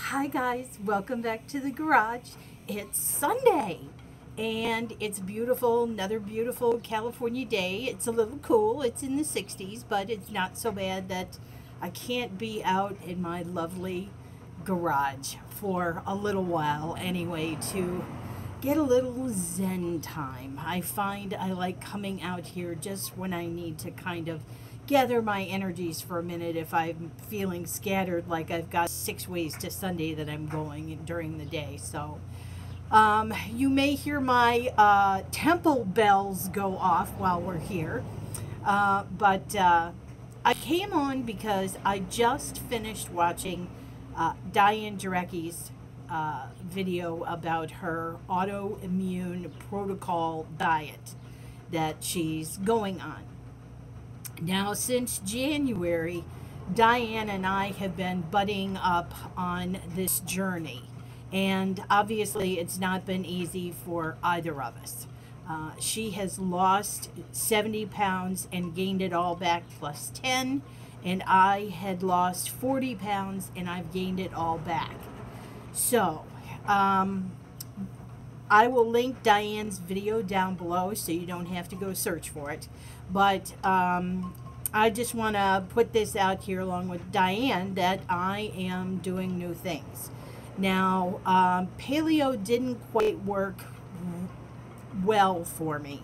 Hi guys, welcome back to the garage. It's Sunday and it's beautiful, another beautiful California day. It's a little cool, it's in the 60s, but it's not so bad that I can't be out in my lovely garage for a little while anyway to get a little zen time. I find I like coming out here just when I need to kind of gather my energies for a minute if I'm feeling scattered, like I've got 6 ways to Sunday that I'm going during the day. So you may hear my temple bells go off while we're here. But I came on because I just finished watching Diane Jarecki's video about her autoimmune protocol diet that she's going on. Now, since January, Diane and I have been butting up on this journey. And obviously, it's not been easy for either of us. She has lost 70 pounds and gained it all back plus 10. And I had lost 40 pounds and I've gained it all back. So, I will link Diane's video down below so you don't have to go search for it. But I just want to put this out here along with Diane that I am doing new things. Now, paleo didn't quite work well for me.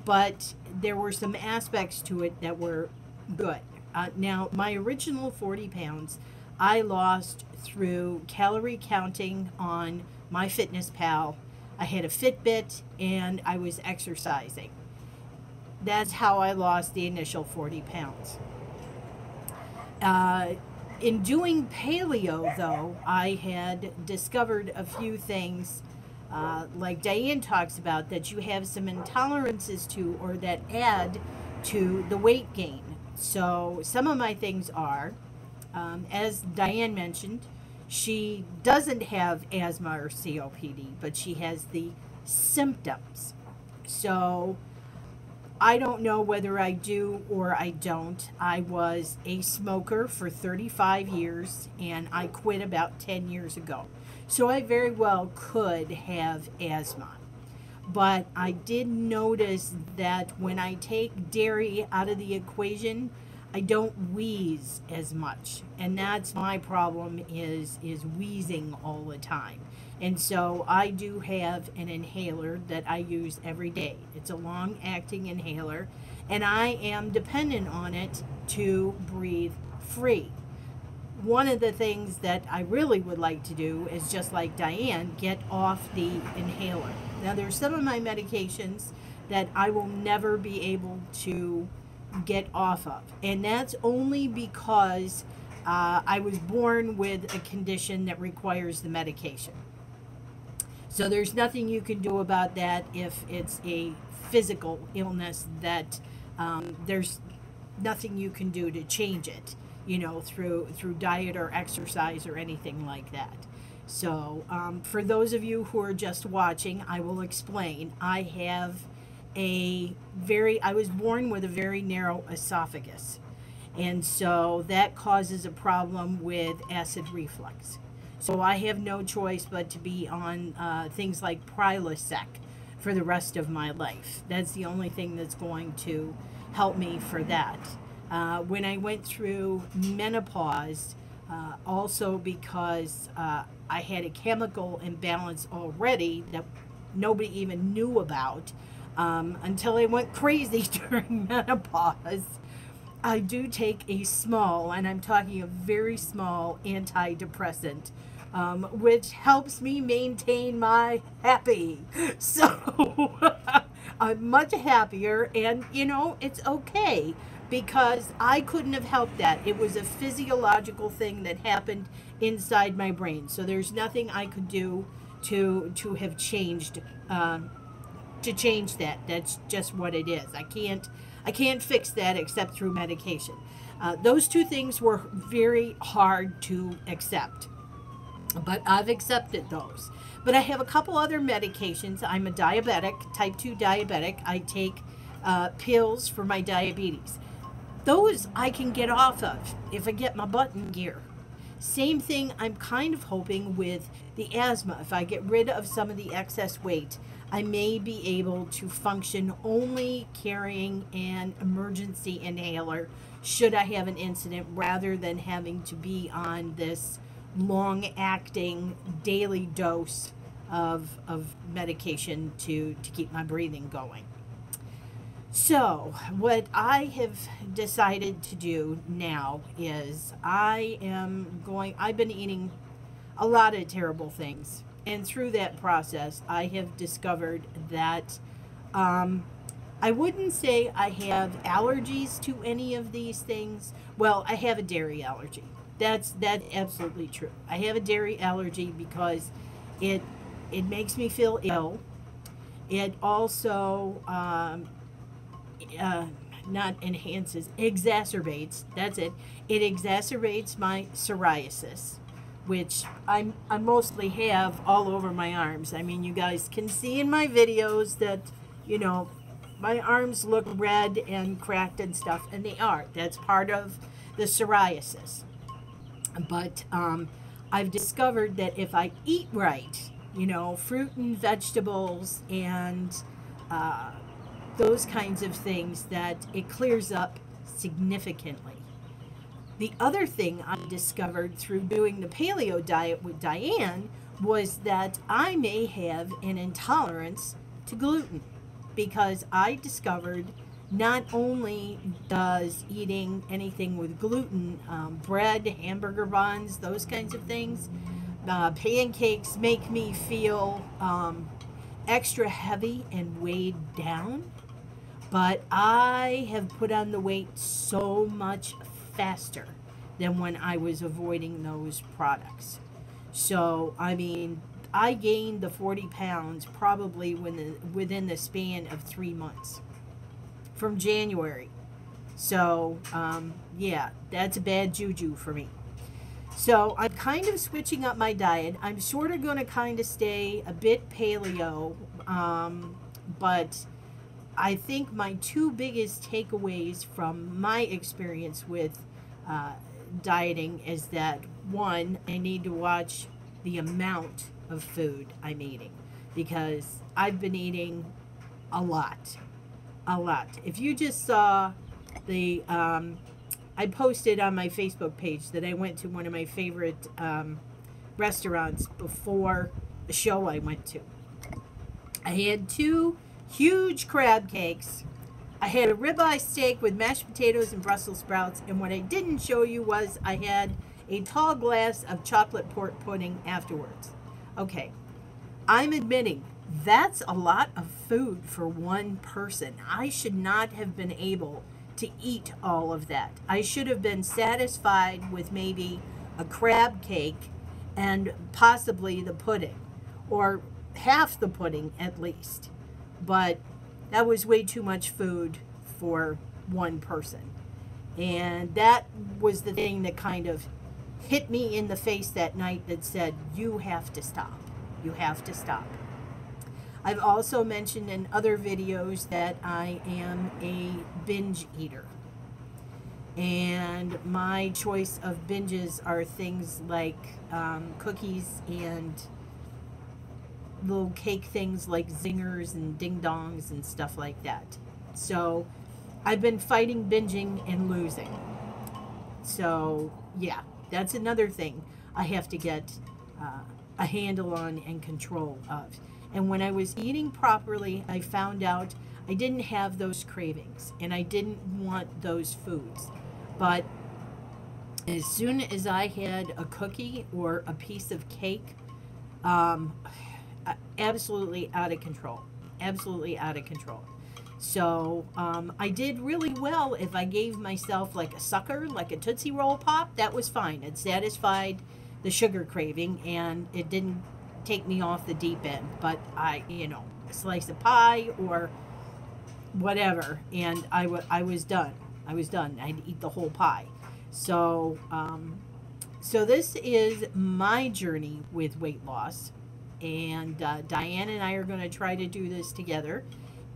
But there were some aspects to it that were good. Now, my original 40 pounds, I lost through calorie counting on MyFitnessPal. I had a Fitbit and I was exercising. That's how I lost the initial 40 pounds. In doing paleo, though, I had discovered a few things like Diane talks about that you have some intolerances to or that add to the weight gain. So some of my things are, as Diane mentioned, she doesn't have asthma or COPD, but she has the symptoms. So I don't know whether I do or I don't. I was a smoker for 35 years and I quit about 10 years ago. So I very well could have asthma. But I did notice that when I take dairy out of the equation, I don't wheeze as much, and that's my problem is wheezing all the time. And so I do have an inhaler that I use every day. It's a long-acting inhaler, and I am dependent on it to breathe free. One of the things that I really would like to do is, just like Diane, get off the inhaler. Now, there's some of my medications that I will never be able to get off of, and that's only because I was born with a condition that requires the medication. So there's nothing you can do about that if it's a physical illness that there's nothing you can do to change it, you know, through diet or exercise or anything like that. So for those of you who are just watching, I will explain. I was born with a very narrow esophagus, and so that causes a problem with acid reflux. So I have no choice but to be on things like Prilosec for the rest of my life. That's the only thing that's going to help me for that. When I went through menopause, also because I had a chemical imbalance already that nobody even knew about, until I went crazy during menopause. I do take a small, and I'm talking a very small, antidepressant, which helps me maintain my happy. So I'm much happier, and you know, it's okay because I couldn't have helped that. It was a physiological thing that happened inside my brain. So there's nothing I could do to have changed to change that. That's just what it is. I can't fix that except through medication. Those two things were very hard to accept, but I've accepted those. But I have a couple other medications. I'm a diabetic, type 2 diabetic. I take pills for my diabetes. Those I can get off of if I get my butt in gear. Same thing, I'm kind of hoping with the asthma. If I get rid of some of the excess weight, I may be able to function only carrying an emergency inhaler should I have an incident, rather than having to be on this long-acting daily dose of medication to keep my breathing going. So, what I have decided to do now is I've been eating a lot of terrible things. And through that process, I have discovered that I wouldn't say I have allergies to any of these things. Well, I have a dairy allergy. That's absolutely true. I have a dairy allergy because it makes me feel ill. It also not enhances, exacerbates. That's it. It exacerbates my psoriasis, which I mostly have all over my arms. I mean, you guys can see in my videos that, you know, my arms look red and cracked and stuff, and they are. That's part of the psoriasis. But I've discovered that if I eat right, you know, fruit and vegetables and those kinds of things, that it clears up significantly. The other thing I discovered through doing the paleo diet with Diane was that I may have an intolerance to gluten, because I discovered not only does eating anything with gluten, bread, hamburger buns, those kinds of things, pancakes make me feel extra heavy and weighed down, but I have put on the weight so much faster than when I was avoiding those products. So, I mean, I gained the 40 pounds probably within the span of 3 months from January. So, yeah, that's a bad juju for me. So I'm kind of switching up my diet. I'm sort of going to kind of stay a bit paleo, but I think my two biggest takeaways from my experience with dieting is that, one, I need to watch the amount of food I'm eating, because I've been eating a lot. If you just saw the, I posted on my Facebook page that I went to one of my favorite restaurants before the show I went to. I had 2 huge crab cakes. I had a ribeye steak with mashed potatoes and Brussels sprouts, and what I didn't show you was I had a tall glass of chocolate pork pudding afterwards. Okay, I'm admitting that's a lot of food for one person. I should not have been able to eat all of that. I should have been satisfied with maybe a crab cake and possibly the pudding, or half the pudding at least. But that was way too much food for one person. And that was the thing that kind of hit me in the face that night, that said, you have to stop. You have to stop. I've also mentioned in other videos that I am a binge eater. And my choice of binges are things like cookies and little cake things like zingers and ding dongs and stuff like that. So I've been fighting binging and losing. So yeah, that's another thing I have to get a handle on and control of. And when I was eating properly, I found out I didn't have those cravings and I didn't want those foods. But as soon as I had a cookie or a piece of cake, absolutely out of control. Absolutely out of control. So I did really well if I gave myself like a sucker, like a Tootsie Roll Pop. That was fine. It satisfied the sugar craving and it didn't take me off the deep end. But a slice of pie or whatever, and I was done. I'd eat the whole pie. So so this is my journey with weight loss, and Diane and I are going to try to do this together,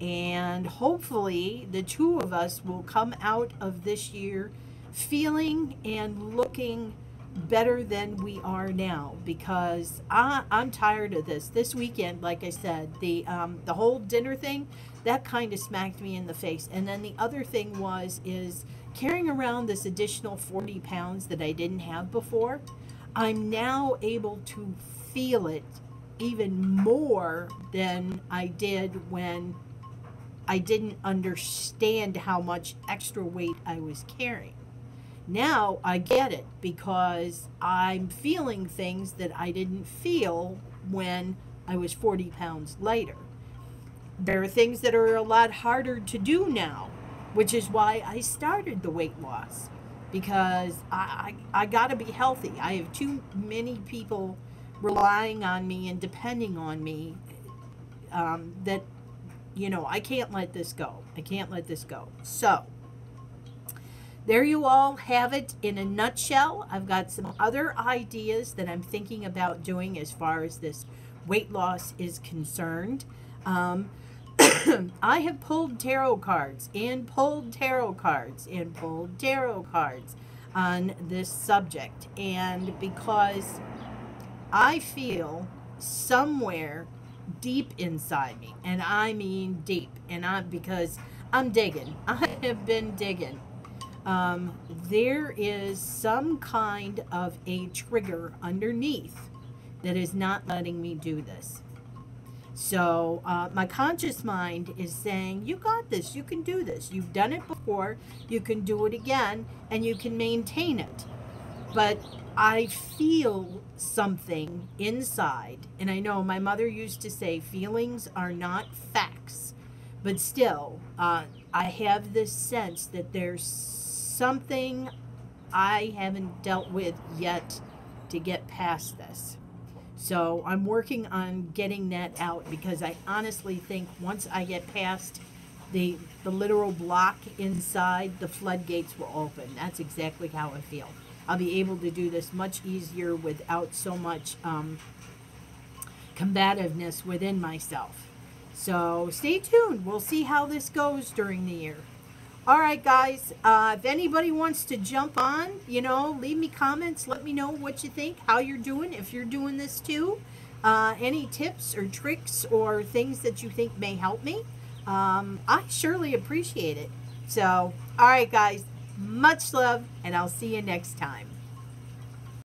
and hopefully the two of us will come out of this year feeling and looking better than we are now, because I'm tired of this. This weekend, like I said, the whole dinner thing, that kind of smacked me in the face. And then the other thing is carrying around this additional 40 pounds that I didn't have before. I'm now able to feel it even more than I did when I didn't understand how much extra weight I was carrying. Now I get it, because I'm feeling things that I didn't feel when I was 40 pounds lighter. There are things that are a lot harder to do now, which is why I started the weight loss, because I got to be healthy. I have too many people relying on me and depending on me, that, you know, I can't let this go. I can't let this go. So there you all have it in a nutshell. I've got some other ideas that I'm thinking about doing as far as this weight loss is concerned. I have pulled tarot cards and pulled tarot cards and pulled tarot cards on this subject. And because I feel somewhere deep inside me, and I mean deep, and because I'm digging. I have been digging. There is some kind of a trigger underneath that is not letting me do this. So my conscious mind is saying, you got this, you can do this. You've done it before, you can do it again, and you can maintain it. But I feel something inside, and I know my mother used to say feelings are not facts, but still, I have this sense that there's something I haven't dealt with yet to get past this. So I'm working on getting that out, because I honestly think once I get past the literal block inside, the floodgates will open. That's exactly how I feel. I'll be able to do this much easier without so much combativeness within myself. So stay tuned. We'll see how this goes during the year. All right, guys, if anybody wants to jump on, you know, leave me comments. Let me know what you think, how you're doing, if you're doing this too. Any tips or tricks or things that you think may help me. I surely appreciate it. So, all right, guys, much love, and I'll see you next time.